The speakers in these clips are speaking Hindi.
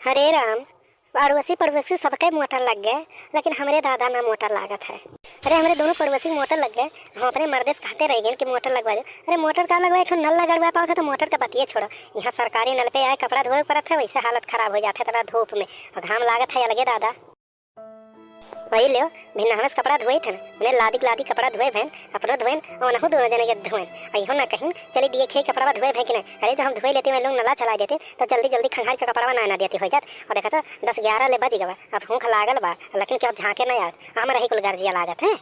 हरे राम। अड़ोसी पड़ोसी सबके मोटर लग गए, लेकिन हमरे दादा ना मोटर लागत है। अरे हमारे दोनों पड़ोसी मोटर लग गए, हम अपने मर्दे से कहते रह गए कि मोटर लगवा दो। अरे मोटर का लगवाए, एक नल लगवा पाओ तो मोटर का बतिये छोड़ो। यहाँ सरकारी नल पे आए कपड़ा धोए पड़त है, वैसे हालत खराब हो जाता है तला धूप में, और घाम लागत है अलगे दादा। वही लियो भिन्न से कपड़ा धोए थे, उन्हें लादी कपड़ा धोए भैन, अपनो धोए और नहु दोनों जने के धोए। अहो ना कहीं चली दिए खे कपड़ा धोए भै कि नहीं। अरे जो हम धोए लेते हैं लोग नला चला देते तो जल्दी खंगार के कपड़ा ना देते हो जात। और देखा तो 10-11 ले बज गवा, अब भूख लागल बा, लेकिन क्या झाँके नहीं आत, हम रही कुल गर्जिया लागत है।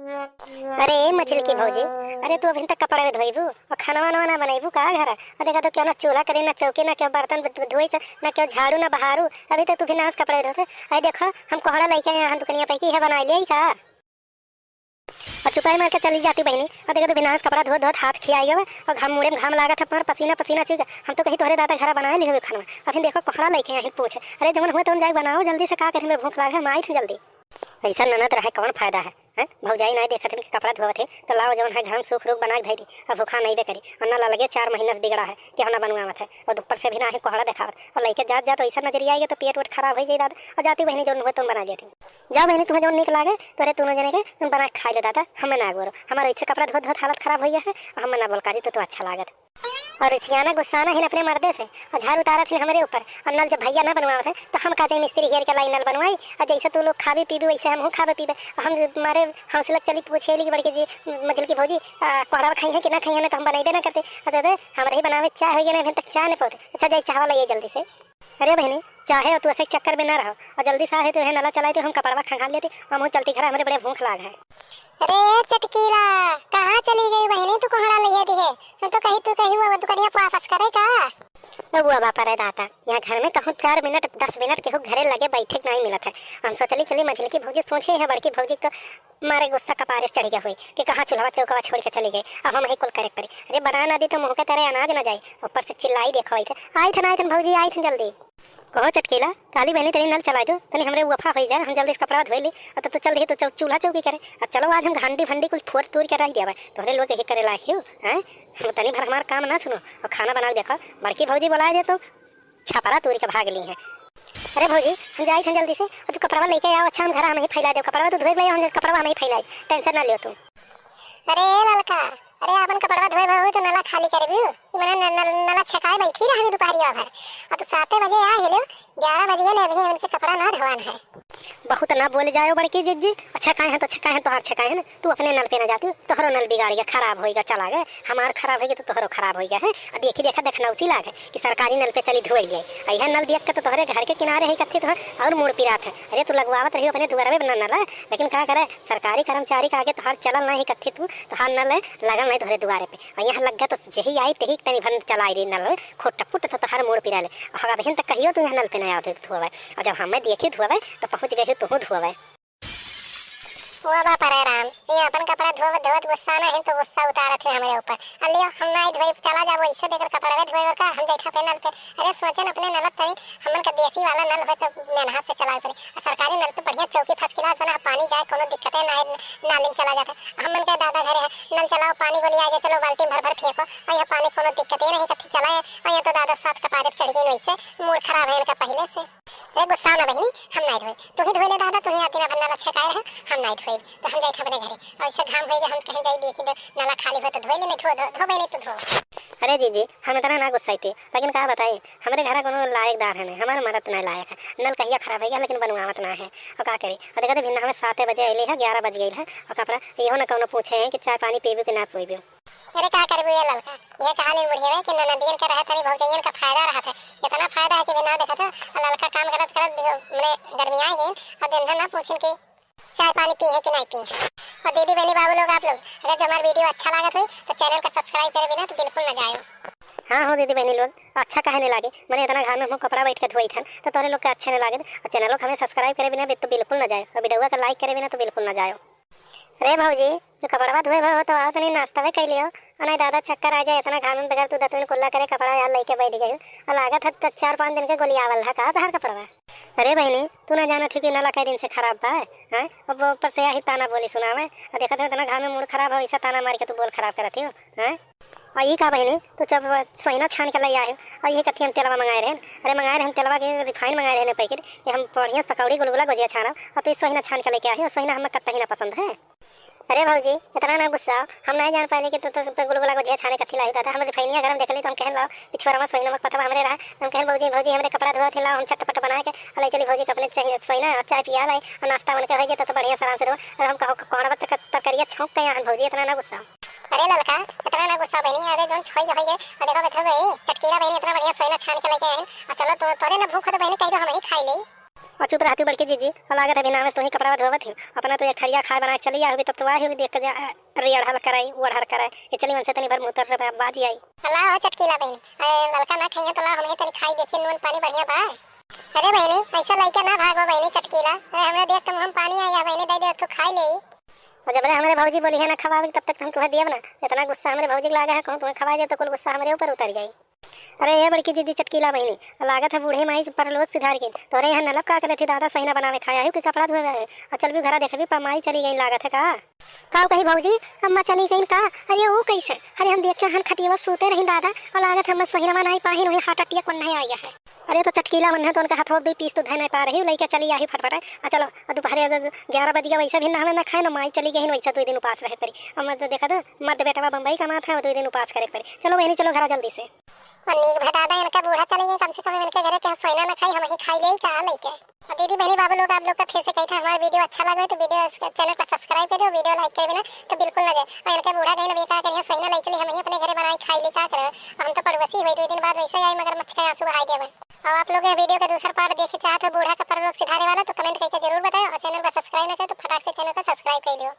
अरे मछली की भौजी, अरे तू अभी तक कपड़ा में धोईबू और खाना वाना ना बनाईबू का घर। और देखा तो क्यों ना चूल्हा करे, ना चौकी, ना क्यों बर्तन धोई से, ना क्यों झाड़ू, ना बहारू। अभी तक तू भी नाश कपड़े धोते। अरे देखो हम कोहड़ा लेके यहाँ दुकनिया पे की है बना लिया का, और चुपाई मार के चली जाती बहनी। और देखा तो बिना कपड़ा धो धो हाथ खिया गया और घाम मुड़े में घाम लागा था, पर पसीना चुका। हम तो कहीं तोहरे दादा घर बनाए लिखे खाना, अभी देखो कोहड़ा लेके यहाँ पूछे। अरे जमन हुए तो जाए बनाओ जल्दी से, का करें मेरे भूख लागे, हम आई थी जल्दी। ऐसा ननद रहे कौन फायदा है, भौजाई नहीं देखा थे कि कपड़ा धोए थे तो लाओ जौन है घर में सूख रूख बना के धरी, अब भूखा नहीं बे करी। और ना लगे 4 महीने से बिगड़ा है कि हम ना बनवावत है, और ऊपर से भी ना है कोहड़ा दिखावत, और लेके जा तो ऐसा नजरिया आएगा तो पेट वेट खराब हो जाए दादा। और जाती बहनी जो हुए तुम बना देती, जाओ बहनी तुम्हें जो निक लागे तो अरे तुम जने के तुम बना के खा ले दादा, हमें ना गोरो। हमारा ऐसे कपड़ा धो हालत खराब हो गया है, और हमें ना बोल करी तो अच्छा लागत। और सियाना गुस्साना ही अपने मर्दे से, और झाड़ उतारा थी हमारे ऊपर। और नल जब भैया ना बनवा थे तो हम कहा मिस्त्री हेर के लाई नल बनवाई, और जैसे तू लोग खावे पीबे वैसे हम खावे पीबे। हम हमारे हौसला चली पूछेली कि बड़की जी मछली की भौजी कोहड़ा खाई है कि ना खाई है, ना तो हम बनाइबे ना करते। अरे हमारे ही बनावे चाय हो गया ना, अभी तक चाय नहीं पौते। अच्छा जाए चाहवा लाइए जल्दी से। अरे बहनी चाहे तू ऐसे चक्कर में ना रहो, और जल्दी से आए तो है नला चलाए तो हम कपड़वा खंगा लेते, और मुँह चलती खरा हमारे बड़े भूख लाग है। अरे चटकीला कहाँ चली गई बहनी, तू कोहड़ा लिया दी है, हम तो कहीं तू कहीं वो दुकनिया वापस करे का। बुआ बापा रे दाता, यहाँ घर में कहूँ 4 मिनट 10 मिनट के घरे लगे बैठे नहीं मिलत है। हम सोचली चली मछली की भौजी पूछे है, बड़की भौजी को मारे गुस्सा कपारे चढ़ गया हुई कि कहाँ चूल्हा चौका छोड़ के चली गई। अब हम ही कुल करे पड़े। अरे बना ना दी तो मुँह के तरह अनाज ना जाए, ऊपर से चिल्लाई देखो आई थे भौजी आई थे जल्दी। कहो चटकीला काली बहनी तेरी नल चला दो तनी हमरे वफा हो जाए, हम जल्दी से कपड़ा धोए ली, और तो चल रही तो चूल्हा चौकी करे। और चलो आज हम घंटी भंडी कुछ फोड़ तोड़ के रख दिया, तोहरे लोग यही करे लायक हो हैं। हम तनी भर हमारा काम ना सुनो और खाना बनाओ। देखो बड़की भौजी बुलाए दे तो छपरा तोड़ के भाग ली है। अरे भौजी हम जाए थे जल्दी से, और तू कपड़ा लेके आओ। अच्छा हम घर हम ही फैला दो कपड़ा, तो धोए ले हम कपड़ा हम ही फैलाई, टेंशन ना लियो तुम। अरे ललका, अरे अपन कपड़ा धोए भाव तो नला खाली कर भी मैंने नला छकाए बैठी रहा दोपहरिया भर, और तो 7 बजे आ हेलो 11 बजे ले अभी उनके कपड़ा ना धोवान है। बहुत ना बोले जाओ बड़की जिज्जी, अच्छा काहे हैं तो छकाए हैं तो हर छकाए हैं ना। तू अपने नल पे ना जाती, तोहरो नल बिगाड़ गया, खराब होएगा, चला गए हमार खराब होगी तो तोहरो खराब हो गया है। और देखा उसी लाग है कि सरकारी नल पे चली धोई गई, यह नल देख के तो तोहरे घर के किनारे ही कत्थे तोहर और मुड़ पिरात है। अरे तू लगवावत रही अपने दुआरे पे नल, लेकिन क्या करे सरकारी कर्मचारी का आगे तोहर चलल नहीं कत्थे, तू तोहर नल लगल नहीं तोहरे दुआरे पे, और यहाँ लग गया तो जही आई तही तनी भन चलाई दी नल खोट पुट तो तोहर मुड़ पिरा ले। और बहन तक कहियो तू यहाँ नल पे नहीं आते धोवे, और जब हमें देखी धोवे तो पहुँच गए तू धोवे। हुआ बाप रे राम, ये अपन कपड़ा धोवत गुस्सा ना है तो गुस्सा उतारा थे हमारे ऊपर। अलियो हम नहीं धोई चला जाबो इससे देकर कपड़ा में धोए का हम जैठा पे नल पे। अरे सोचन अपने नल तनी हमन का देसी वाला नल हो तो मेहनत से चलाए पड़े, सरकारी नल पे बढ़िया चौकी फर्स्ट क्लास बना पानी जाए कोनो दिक्कत है ना, नाली में चला जाता। हमन के दादा घरे है नल चलाओ पानी गोली आ जाए, चलो बाल्टी भर फेंको, और यहाँ पानी कोनो दिक्कत ही नहीं कथी चलाए। और यहाँ तो दादा 7 कपारे चढ़ गई वैसे मूड खराब है इनका पहले से। अरे गुस्सा ना बहनी हम नहीं धोए, तू ही धोए ले दादा, तू ही आती ना नला छकाए रहे, हम नहीं धोए तो हम जाए अपने घरे। और इससे घाम होएगा हम कहीं जाए देखी नला खाली हो तो धोए ले, नहीं धो बहनी तू धो। अरे जी हम इतना ना गुस्साई थे, लेकिन क्या बताइए हमारे घर कोनो लायकदार है नहीं, हमारा मरद नहीं लायक है। नल कहिया खराब है गया लेकिन बनवावत ना है, और क्या करे। और देखा तो भिन्न हमें 7 बजे अली है 11 बज गई है, और कपड़ा यो ना कोनो पूछे हैं कि चाय पानी पीबे कि ना पीबे। अरे क्या करबू ये लड़का, ये कहानी बुढ़िया है कि ननदियन का रहा तनी भौजाइयन का फायदा रहा था। इतना फायदा है कि बिना देखा था लड़का काम करत मैंने गर्मी आ गई, और दिन ना पूछन कि चाय पानी पी है कि नहीं पी है। और दीदी बहनी बाबू लोग आप लोग अगर जो हमारा वीडियो अच्छा लगा हो तो चैनल को सब्सक्राइब करे बिना तो बिल्कुल ना जाए। हाँ हो दीदी बहनी लोग अच्छा कहे नहीं लागे, मैंने इतना घर में हम कपड़ा बैठ के धोई था तो तोरे लोग के अच्छे नहीं लागे। और चैनल को हमें सब्सक्राइब करे बिना तो बिल्कुल ना जाए, और वीडियो का लाइक करे बिना तो बिल्कुल ना जाए। अरे भौजी जो कपड़ा धोए भाव तो आप नहीं नाश्ता में कैलियो, और नहीं दादा चक्कर आ जाए इतना घाम में बगैर तू दतुन कुल्ला करे कपड़ा यार लेके बैठ गई, और लागत है 4-5 दिन के गोली आवल है कहा धार कपड़ा। अरे बहनी तू ना जाना थी कि नला कई दिन से खराब बा है, अब ऊपर से यही ताना बोली सुनावे, और देखा था इतना घाम में मूड खराब हो ऐसा ताना मार के तू बोल खराब करती हो हैं। और ये का बहनी तो जब सोइना छान के ले आए और ये कथी हम तेलवा मंगाए रहे। अरे मंगाए रहे हम तेलवा के रिफाइन मंगाए रहे पैकेट, ये हम बढ़िया पकौड़ी गुलगुला गुजिया छाना और तो सोइना छान के लेके आए और सोइना हमें कत्ता ही ना पसंद है। अरे भाजी इतना ना गुस्सा, हम नहीं जान पाए कि तो गुलगुला गुजिया छाने कथी लाई था। हम रिफाइनिया गरम देख ली तो हम कहन लाओ पिछवाड़ा सोइना मत पता हमरे रहा। हम कहन भौजी भौजी हमरे कपड़ा धोआ थे लाओ हम चटपट बना के अले चली भौजी कपड़े चाहिए सोइना चाय पिया लाई और नाश्ता बन के हो जाए तो बढ़िया आराम से दो। और हम कहो कौन तरकरिया छौंक के यहाँ भौजी इतना ना गुस्सा। अरे ललका इतना ना गुस्सा बहनी, अरे जोन छोई होई और देखो बैठो बहनी चटकीला बहनी इतना बढ़िया सोइना छान के लेके आए और चलो तो तोरे ना भूख तो बहनी कह दो हम ही खाई ले। और चुप रहती बड़की जीजी और लागत है बिना में तो ही कपड़ा धोवत थी अपना तो एक थरिया खा बना चली आई तब तो आई हुई देख रियड़ हल कराई उड़ हल कराई ये चली मन से तनी भर मुतर बाजी आई। अल्लाह हो चटकीला बहनी, ललका ना खाइए तो ला हमें तनी खाई देखिए नून पानी बढ़िया बा। अरे बहनी ऐसा लइका ना भागो बहनी चटकीला, अरे हमरे देख के मुंह पानी आ गया बहनी, दे दे तो खाई ले। और जब हमारे भौजी बोली है ना खवावे तब तक हम तुम्हें दिए ना, इतना गुस्सा हमारे भौजी लागा है कहूँ तुम्हें खवा दे तो कुल गुस्सा हमारे ऊपर उतर जाए। अरे ये बड़की दीदी चटकीला बहनी लागत है बूढ़े माई पर लोग सुधार के तोरे यहाँ नलब का करे थे दादा सोइना बनावे खाया है कि कपड़ा धोए है और चल भी घरा देखे भी माई चली गई लागत है का कही भौजी अम्मा चली गई का। अरे वो कैसे, अरे हम देख के हम खटिया सोते रही दादा और लागत हम सोइना बनाई पाही नहीं हाथ अटिया कौन नहीं आया है। अरे तो चटकीला मन है तो उनका हाथ भी पीस तो धो नहीं पा रही लइका चली आई फटफट और चलो दोपहर 11 बज गया वैसे भी ना ना खाए ना माई चली गई वैसा 2 दिन उपास रहे पड़ी। अब तो देखा तो मर्द बेटा बम्बई का माथा 2 दिन उपास करे पड़ी। चलो बहनी चलो घर जल्दी से। और नीक भटादा इनका बूढ़ा चले गए कम से कम इनके घरे के सोइना ना खाई हम ही खाई ले का लेके। और दीदी बहनी बाबू लोग आप लोग का फिर से कही था हमारा वीडियो अच्छा लगा तो वीडियो चैनल को सब्सक्राइब कर दो, वीडियो लाइक कर देना तो बिल्कुल ना जाए। और इनके बूढ़ा गए ना का करिए सोइना ले चली हम ही अपने घरे बनाई खाई ले का करे। हम तो पड़ोसी हुई 2 दिन बाद वैसे आई मगर मच्छर का आंसू बहाई देवे। और आप लोग वीडियो का दूसरा पार्ट देखे चाहते हो बूढ़ा का परलोक सिधारे वाला तो कमेंट करके जरूर बताएं और चैनल को सब्सक्राइब ना करें तो फटाक से चैनल को सब्सक्राइब कर दो।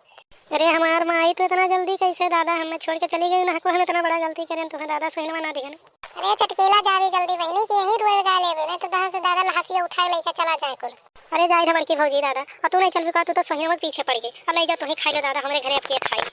अरे हमार माई तो इतना जल्दी कैसे दादा हमें छोड़ के चली गई ना को हम इतना बड़ा गलती करें तो दादा सोइना बना दिया। अरे चटकीला जावे जल्दी बहनी कि यहीं रोए गा लेवे नहीं तो दादा से दादा लहसिया उठाए लेके चला जाए कुल। अरे जाए था बड़की भौजी दादा और तू नहीं चल भी का तू तो सोइना मत पीछे पड़ गई अब नहीं जा तू ही खाई लो दादा हमारे घरे अब के खाई।